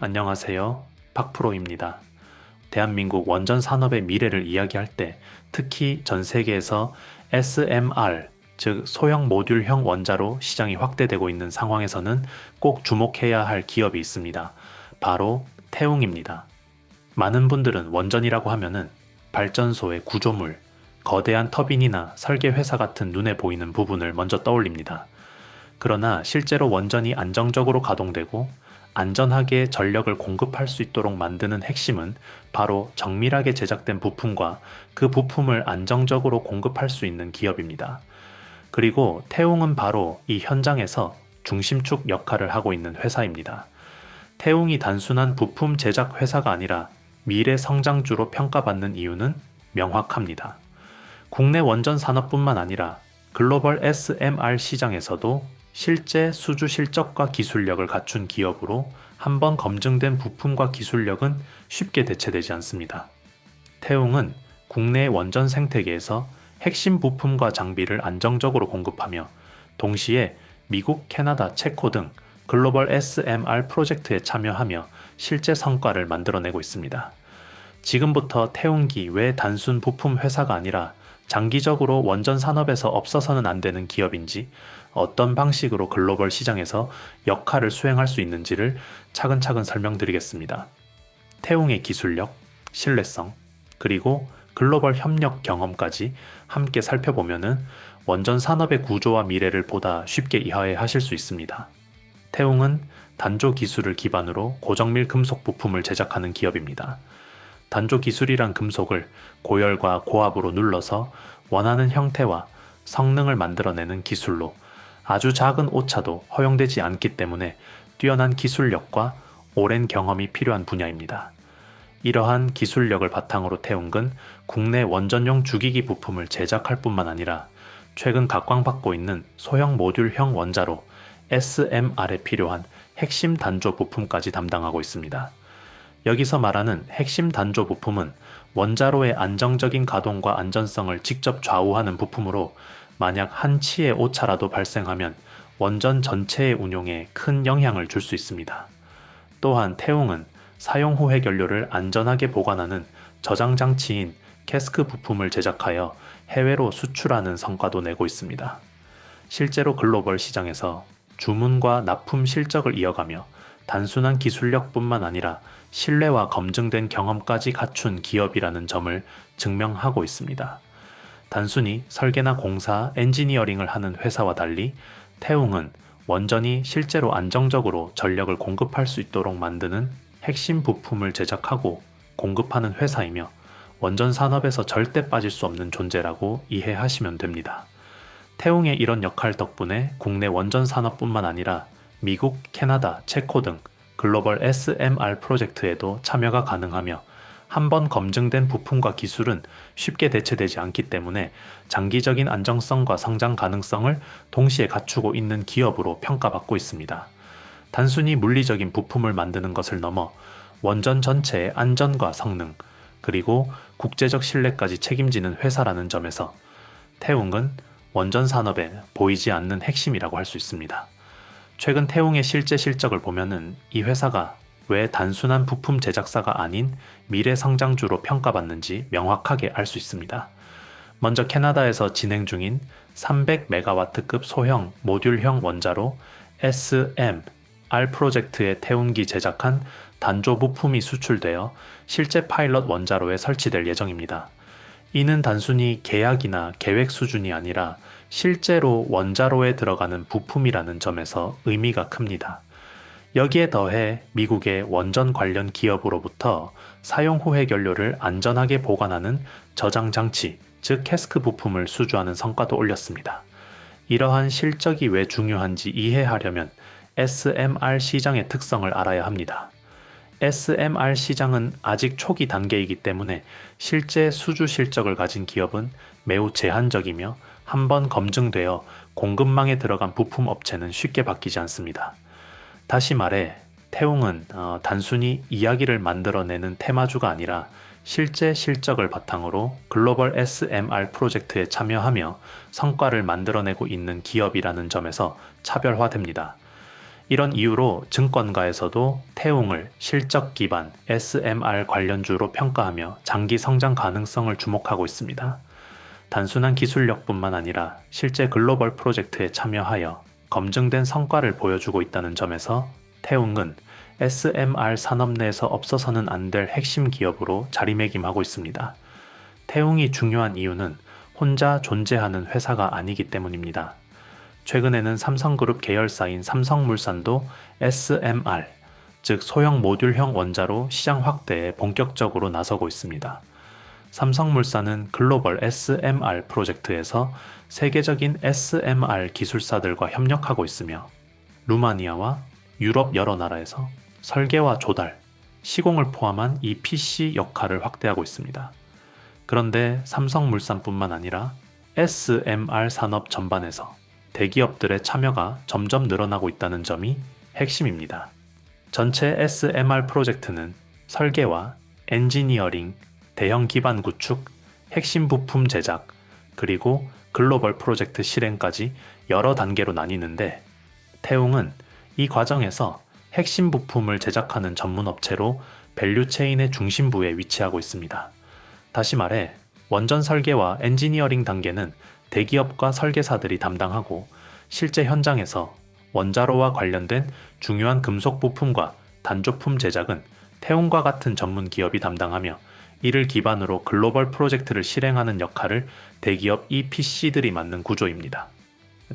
안녕하세요. 박프로입니다. 대한민국 원전 산업의 미래를 이야기할 때 특히 전 세계에서 SMR, 즉 소형 모듈형 원자로 시장이 확대되고 있는 상황에서는 꼭 주목해야 할 기업이 있습니다. 바로 태웅입니다. 많은 분들은 원전이라고 하면은 발전소의 구조물, 거대한 터빈이나 설계 회사 같은 눈에 보이는 부분을 먼저 떠올립니다. 그러나 실제로 원전이 안정적으로 가동되고 안전하게 전력을 공급할 수 있도록 만드는 핵심은 바로 정밀하게 제작된 부품과 그 부품을 안정적으로 공급할 수 있는 기업입니다. 그리고 태웅은 바로 이 현장에서 중심축 역할을 하고 있는 회사입니다. 태웅이 단순한 부품 제작 회사가 아니라 미래 성장주로 평가받는 이유는 명확합니다. 국내 원전 산업뿐만 아니라 글로벌 SMR 시장에서도 실제 수주 실적과 기술력을 갖춘 기업으로 한번 검증된 부품과 기술력은 쉽게 대체되지 않습니다. 태웅은 국내 원전 생태계에서 핵심 부품과 장비를 안정적으로 공급하며 동시에 미국, 캐나다, 체코 등 글로벌 SMR 프로젝트에 참여하며 실제 성과를 만들어내고 있습니다. 지금부터 태웅기 왜 단순 부품 회사가 아니라 장기적으로 원전 산업에서 없어서는 안 되는 기업인지, 어떤 방식으로 글로벌 시장에서 역할을 수행할 수 있는지를 차근차근 설명드리겠습니다. 태웅의 기술력, 신뢰성, 그리고 글로벌 협력 경험까지 함께 살펴보면은 원전 산업의 구조와 미래를 보다 쉽게 이해하실 수 있습니다. 태웅은 단조 기술을 기반으로 고정밀 금속 부품을 제작하는 기업입니다. 단조 기술이란 금속을 고열과 고압으로 눌러서 원하는 형태와 성능을 만들어내는 기술로 아주 작은 오차도 허용되지 않기 때문에 뛰어난 기술력과 오랜 경험이 필요한 분야입니다. 이러한 기술력을 바탕으로 태웅은 국내 원전용 주기기 부품을 제작할 뿐만 아니라 최근 각광받고 있는 소형 모듈형 원자로 SMR에 필요한 핵심 단조 부품까지 담당하고 있습니다. 여기서 말하는 핵심 단조 부품은 원자로의 안정적인 가동과 안전성을 직접 좌우하는 부품으로 만약 한 치의 오차라도 발생하면 원전 전체의 운용에 큰 영향을 줄 수 있습니다. 또한 태웅은 사용 후 해결료를 안전하게 보관하는 저장 장치인 캐스크 부품을 제작하여 해외로 수출하는 성과도 내고 있습니다. 실제로 글로벌 시장에서 주문과 납품 실적을 이어가며 단순한 기술력뿐만 아니라 신뢰와 검증된 경험까지 갖춘 기업이라는 점을 증명하고 있습니다. 단순히 설계나 공사, 엔지니어링을 하는 회사와 달리 태웅은 원전이 실제로 안정적으로 전력을 공급할 수 있도록 만드는 핵심 부품을 제작하고 공급하는 회사이며 원전 산업에서 절대 빠질 수 없는 존재라고 이해하시면 됩니다. 태웅의 이런 역할 덕분에 국내 원전 산업뿐만 아니라 미국, 캐나다, 체코 등 글로벌 SMR 프로젝트에도 참여가 가능하며 한번 검증된 부품과 기술은 쉽게 대체되지 않기 때문에 장기적인 안정성과 성장 가능성을 동시에 갖추고 있는 기업으로 평가받고 있습니다. 단순히 물리적인 부품을 만드는 것을 넘어 원전 전체의 안전과 성능, 그리고 국제적 신뢰까지 책임지는 회사라는 점에서 태웅은 원전 산업에 보이지 않는 핵심이라고 할 수 있습니다. 최근 태웅의 실제 실적을 보면은 이 회사가 왜 단순한 부품 제작사가 아닌 미래 성장주로 평가받는지 명확하게 알 수 있습니다. 먼저 캐나다에서 진행 중인 300메가와트급 소형 모듈형 원자로 SMR 프로젝트의 태운기 제작한 단조 부품이 수출되어 실제 파일럿 원자로에 설치될 예정입니다. 이는 단순히 계약이나 계획 수준이 아니라 실제로 원자로에 들어가는 부품이라는 점에서 의미가 큽니다. 여기에 더해 미국의 원전 관련 기업으로부터 사용 후 해결료를 안전하게 보관하는 저장 장치, 즉 캐스크 부품을 수주하는 성과도 올렸습니다. 이러한 실적이 왜 중요한지 이해하려면 SMR 시장의 특성을 알아야 합니다. SMR 시장은 아직 초기 단계이기 때문에 실제 수주 실적을 가진 기업은 매우 제한적이며 한번 검증되어 공급망에 들어간 부품 업체는 쉽게 바뀌지 않습니다. 다시 말해 태웅은 단순히 이야기를 만들어내는 테마주가 아니라 실제 실적을 바탕으로 글로벌 SMR 프로젝트에 참여하며 성과를 만들어내고 있는 기업이라는 점에서 차별화됩니다. 이런 이유로 증권가에서도 태웅을 실적 기반 SMR 관련주로 평가하며 장기 성장 가능성을 주목하고 있습니다. 단순한 기술력뿐만 아니라 실제 글로벌 프로젝트에 참여하여 검증된 성과를 보여주고 있다는 점에서 태웅은 SMR 산업 내에서 없어서는 안 될 핵심 기업으로 자리매김하고 있습니다. 태웅이 중요한 이유는 혼자 존재하는 회사가 아니기 때문입니다. 최근에는 삼성그룹 계열사인 삼성물산도 SMR, 즉 소형 모듈형 원자로 시장 확대에 본격적으로 나서고 있습니다. 삼성물산은 글로벌 SMR 프로젝트에서 세계적인 SMR 기술사들과 협력하고 있으며 루마니아와 유럽 여러 나라에서 설계와 조달, 시공을 포함한 EPC 역할을 확대하고 있습니다. 그런데 삼성물산뿐만 아니라 SMR 산업 전반에서 대기업들의 참여가 점점 늘어나고 있다는 점이 핵심입니다. 전체 SMR 프로젝트는 설계와 엔지니어링, 대형 기반 구축, 핵심 부품 제작, 그리고 글로벌 프로젝트 실행까지 여러 단계로 나뉘는데 태웅은 이 과정에서 핵심 부품을 제작하는 전문 업체로 밸류체인의 중심부에 위치하고 있습니다. 다시 말해 원전 설계와 엔지니어링 단계는 대기업과 설계사들이 담당하고 실제 현장에서 원자로와 관련된 중요한 금속 부품과 단조품 제작은 태웅과 같은 전문 기업이 담당하며 이를 기반으로 글로벌 프로젝트를 실행하는 역할을 대기업 EPC들이 맡는 구조입니다.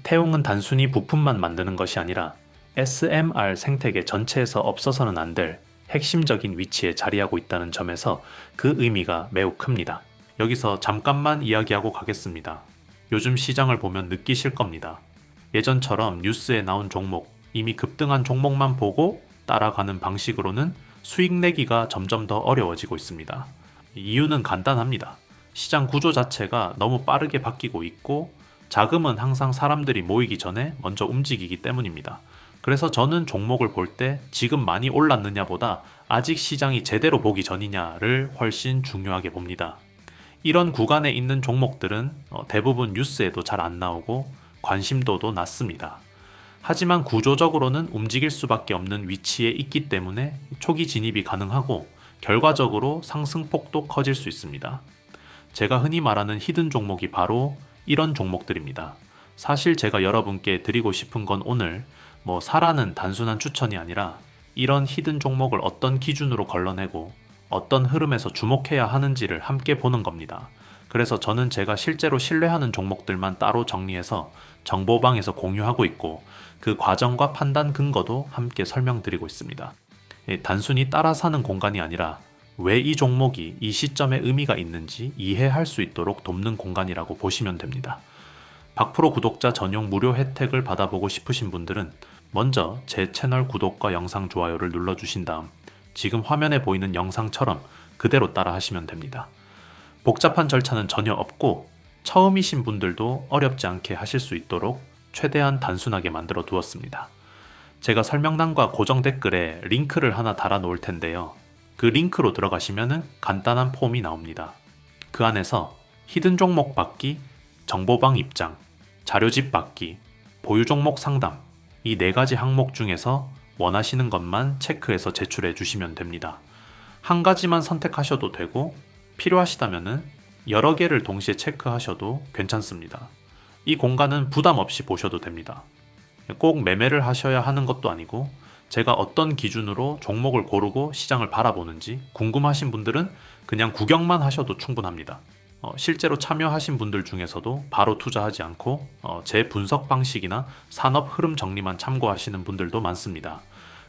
태웅은 단순히 부품만 만드는 것이 아니라 SMR 생태계 전체에서 없어서는 안 될 핵심적인 위치에 자리하고 있다는 점에서 그 의미가 매우 큽니다. 여기서 잠깐만 이야기하고 가겠습니다. 요즘 시장을 보면 느끼실 겁니다. 예전처럼 뉴스에 나온 종목, 이미 급등한 종목만 보고 따라가는 방식으로는 수익 내기가 점점 더 어려워지고 있습니다. 이유는 간단합니다. 시장 구조 자체가 너무 빠르게 바뀌고 있고 자금은 항상 사람들이 모이기 전에 먼저 움직이기 때문입니다. 그래서 저는 종목을 볼 때 지금 많이 올랐느냐보다 아직 시장이 제대로 보기 전이냐를 훨씬 중요하게 봅니다. 이런 구간에 있는 종목들은 대부분 뉴스에도 잘 안 나오고 관심도도 낮습니다. 하지만 구조적으로는 움직일 수밖에 없는 위치에 있기 때문에 초기 진입이 가능하고 결과적으로 상승폭도 커질 수 있습니다. 제가 흔히 말하는 히든 종목이 바로 이런 종목들입니다. 사실 제가 여러분께 드리고 싶은 건 오늘 사라는 단순한 추천이 아니라 이런 히든 종목을 어떤 기준으로 걸러내고 어떤 흐름에서 주목해야 하는지를 함께 보는 겁니다. 그래서 저는 제가 실제로 신뢰하는 종목들만 따로 정리해서 정보방에서 공유하고 있고 그 과정과 판단 근거도 함께 설명드리고 있습니다. 단순히 따라 사는 공간이 아니라 왜 이 종목이 이 시점에 의미가 있는지 이해할 수 있도록 돕는 공간이라고 보시면 됩니다. 박프로 구독자 전용 무료 혜택을 받아보고 싶으신 분들은 먼저 제 채널 구독과 영상 좋아요를 눌러주신 다음 지금 화면에 보이는 영상처럼 그대로 따라 하시면 됩니다. 복잡한 절차는 전혀 없고 처음이신 분들도 어렵지 않게 하실 수 있도록 최대한 단순하게 만들어 두었습니다. 제가 설명란과 고정 댓글에 링크를 하나 달아 놓을 텐데요. 그 링크로 들어가시면 간단한 폼이 나옵니다. 그 안에서 히든 종목 받기, 정보방 입장, 자료집 받기, 보유 종목 상담 이 4가지 항목 중에서 원하시는 것만 체크해서 제출해 주시면 됩니다. 한 가지만 선택하셔도 되고 필요하시다면 여러 개를 동시에 체크하셔도 괜찮습니다. 이 공간은 부담 없이 보셔도 됩니다. 꼭 매매를 하셔야 하는 것도 아니고 제가 어떤 기준으로 종목을 고르고 시장을 바라보는지 궁금하신 분들은 그냥 구경만 하셔도 충분합니다. 실제로 참여하신 분들 중에서도 바로 투자하지 않고 제 분석 방식이나 산업 흐름 정리만 참고하시는 분들도 많습니다.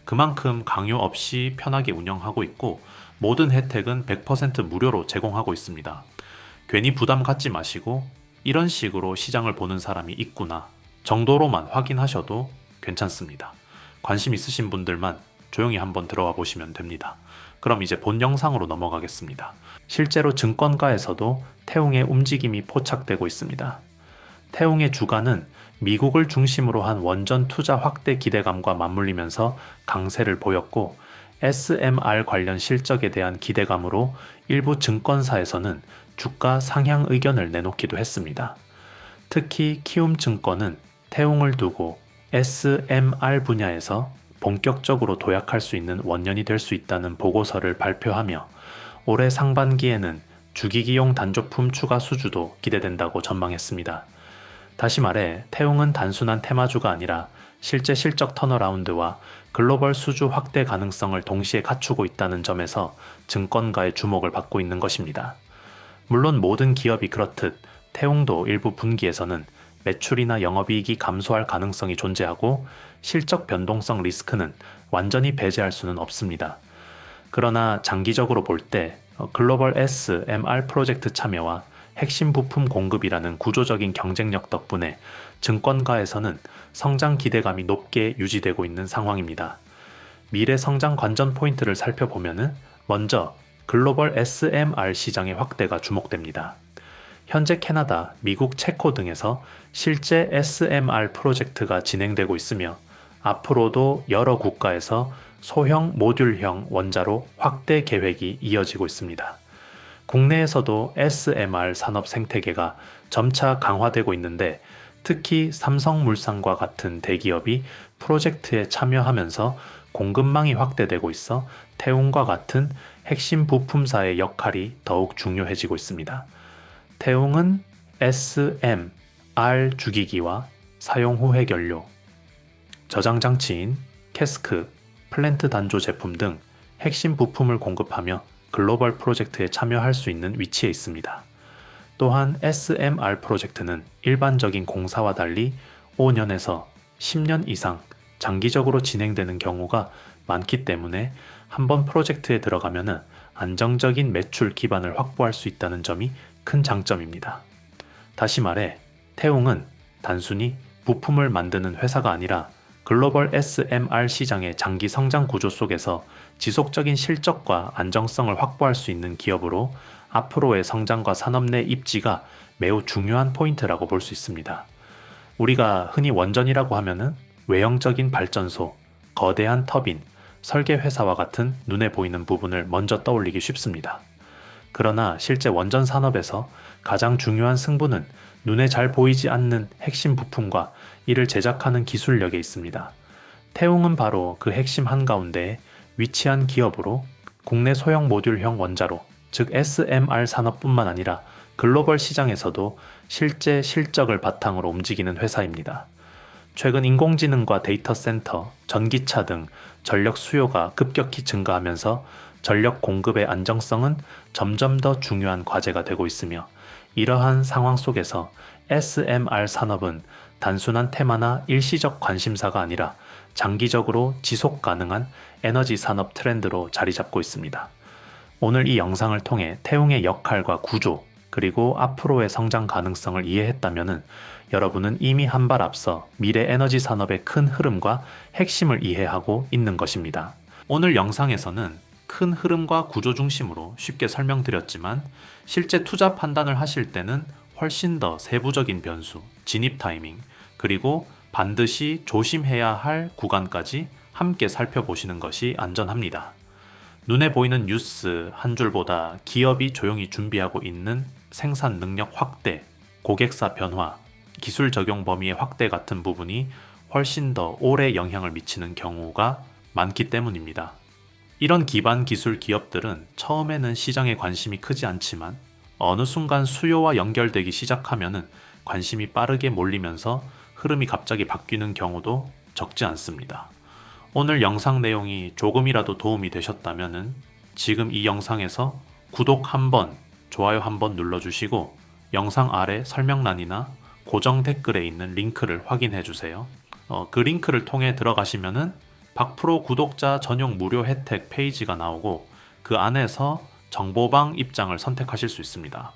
그만큼 강요 없이 편하게 운영하고 있고 모든 혜택은 100% 무료로 제공하고 있습니다. 괜히 부담 갖지 마시고 이런 식으로 시장을 보는 사람이 있구나 정도로만 확인하셔도 괜찮습니다. 관심 있으신 분들만 조용히 한번 들어와 보시면 됩니다. 그럼 이제 본 영상으로 넘어가겠습니다. 실제로 증권가에서도 태웅의 움직임이 포착되고 있습니다. 태웅의 주가는 미국을 중심으로 한 원전 투자 확대 기대감과 맞물리면서 강세를 보였고 SMR 관련 실적에 대한 기대감으로 일부 증권사에서는 주가 상향 의견을 내놓기도 했습니다. 특히 키움증권은 태웅을 두고 SMR 분야에서 본격적으로 도약할 수 있는 원년이 될 수 있다는 보고서를 발표하며 올해 상반기에는 주기기용 단조품 추가 수주도 기대된다고 전망했습니다. 다시 말해 태웅은 단순한 테마주가 아니라 실제 실적 턴어라운드와 글로벌 수주 확대 가능성을 동시에 갖추고 있다는 점에서 증권가의 주목을 받고 있는 것입니다. 물론 모든 기업이 그렇듯 태웅도 일부 분기에서는 매출이나 영업이익이 감소할 가능성이 존재하고 실적 변동성 리스크는 완전히 배제할 수는 없습니다. 그러나 장기적으로 볼 때 글로벌 SMR 프로젝트 참여와 핵심 부품 공급이라는 구조적인 경쟁력 덕분에 증권가에서는 성장 기대감이 높게 유지되고 있는 상황입니다. 미래 성장 관전 포인트를 살펴보면 먼저 글로벌 SMR 시장의 확대가 주목됩니다. 현재 캐나다, 미국, 체코 등에서 실제 SMR 프로젝트가 진행되고 있으며 앞으로도 여러 국가에서 소형 모듈형 원자로 확대 계획이 이어지고 있습니다. 국내에서도 SMR 산업 생태계가 점차 강화되고 있는데 특히 삼성물산과 같은 대기업이 프로젝트에 참여하면서 공급망이 확대되고 있어 태웅과 같은 핵심 부품사의 역할이 더욱 중요해지고 있습니다. 태웅은 SMR 주기기와 사용 후 해결료, 저장 장치인 캐스크, 플랜트 단조 제품 등 핵심 부품을 공급하며 글로벌 프로젝트에 참여할 수 있는 위치에 있습니다. 또한 SMR 프로젝트는 일반적인 공사와 달리 5년에서 10년 이상 장기적으로 진행되는 경우가 많기 때문에 한번 프로젝트에 들어가면 안정적인 매출 기반을 확보할 수 있다는 점이 큰 장점입니다. 다시 말해 태웅은 단순히 부품을 만드는 회사가 아니라 글로벌 SMR 시장의 장기 성장 구조 속에서 지속적인 실적과 안정성을 확보할 수 있는 기업으로 앞으로의 성장과 산업 내 입지가 매우 중요한 포인트라고 볼 수 있습니다. 우리가 흔히 원전이라고 하면은 외형적인 발전소, 거대한 터빈, 설계 회사와 같은 눈에 보이는 부분을 먼저 떠올리기 쉽습니다. 그러나 실제 원전 산업에서 가장 중요한 승부는 눈에 잘 보이지 않는 핵심 부품과 이를 제작하는 기술력에 있습니다. 태웅은 바로 그 핵심 한가운데에 위치한 기업으로 국내 소형 모듈형 원자로, 즉 SMR 산업뿐만 아니라 글로벌 시장에서도 실제 실적을 바탕으로 움직이는 회사입니다. 최근 인공지능과 데이터 센터, 전기차 등 전력 수요가 급격히 증가하면서 전력 공급의 안정성은 점점 더 중요한 과제가 되고 있으며 이러한 상황 속에서 SMR 산업은 단순한 테마나 일시적 관심사가 아니라 장기적으로 지속 가능한 에너지 산업 트렌드로 자리 잡고 있습니다. 오늘 이 영상을 통해 태웅의 역할과 구조, 그리고 앞으로의 성장 가능성을 이해했다면 여러분은 이미 한 발 앞서 미래 에너지 산업의 큰 흐름과 핵심을 이해하고 있는 것입니다. 오늘 영상에서는 큰 흐름과 구조 중심으로 쉽게 설명드렸지만 실제 투자 판단을 하실 때는 훨씬 더 세부적인 변수, 진입 타이밍, 그리고 반드시 조심해야 할 구간까지 함께 살펴보시는 것이 안전합니다. 눈에 보이는 뉴스 한 줄보다 기업이 조용히 준비하고 있는 생산 능력 확대, 고객사 변화, 기술 적용 범위의 확대 같은 부분이 훨씬 더 오래 영향을 미치는 경우가 많기 때문입니다. 이런 기반 기술 기업들은 처음에는 시장에 관심이 크지 않지만 어느 순간 수요와 연결되기 시작하면 관심이 빠르게 몰리면서 흐름이 갑자기 바뀌는 경우도 적지 않습니다. 오늘 영상 내용이 조금이라도 도움이 되셨다면 지금 이 영상에서 구독 한번, 좋아요 한번 눌러주시고 영상 아래 설명란이나 고정 댓글에 있는 링크를 확인해 주세요. 그 링크를 통해 들어가시면은 박프로 구독자 전용 무료 혜택 페이지가 나오고 그 안에서 정보방 입장을 선택하실 수 있습니다.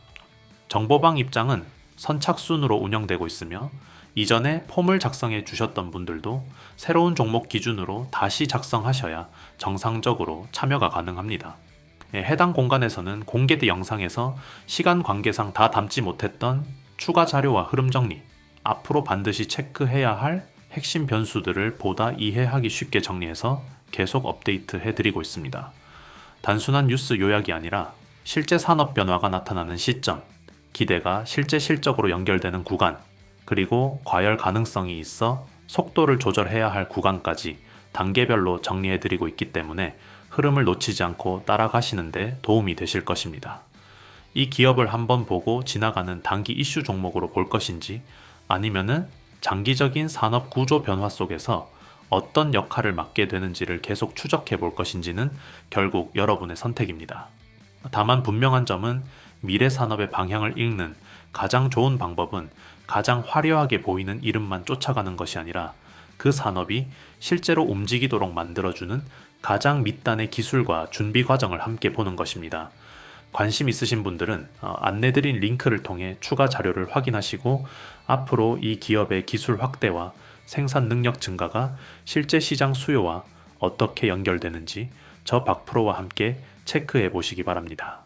정보방 입장은 선착순으로 운영되고 있으며 이전에 폼을 작성해 주셨던 분들도 새로운 종목 기준으로 다시 작성하셔야 정상적으로 참여가 가능합니다. 해당 공간에서는 공개된 영상에서 시간 관계상 다 담지 못했던 추가 자료와 흐름 정리, 앞으로 반드시 체크해야 할 핵심 변수들을 보다 이해하기 쉽게 정리해서 계속 업데이트 해드리고 있습니다. 단순한 뉴스 요약이 아니라 실제 산업 변화가 나타나는 시점, 기대가 실제 실적으로 연결되는 구간, 그리고 과열 가능성이 있어 속도를 조절해야 할 구간까지 단계별로 정리해드리고 있기 때문에 흐름을 놓치지 않고 따라가시는데 도움이 되실 것입니다. 이 기업을 한번 보고 지나가는 단기 이슈 종목으로 볼 것인지 아니면은 장기적인 산업 구조 변화 속에서 어떤 역할을 맡게 되는지를 계속 추적해 볼 것인지는 결국 여러분의 선택입니다. 다만 분명한 점은 미래 산업의 방향을 읽는 가장 좋은 방법은 가장 화려하게 보이는 이름만 쫓아가는 것이 아니라 그 산업이 실제로 움직이도록 만들어주는 가장 밑단의 기술과 준비 과정을 함께 보는 것입니다. 관심 있으신 분들은 안내드린 링크를 통해 추가 자료를 확인하시고 앞으로 이 기업의 기술 확대와 생산 능력 증가가 실제 시장 수요와 어떻게 연결되는지 저 박프로와 함께 체크해 보시기 바랍니다.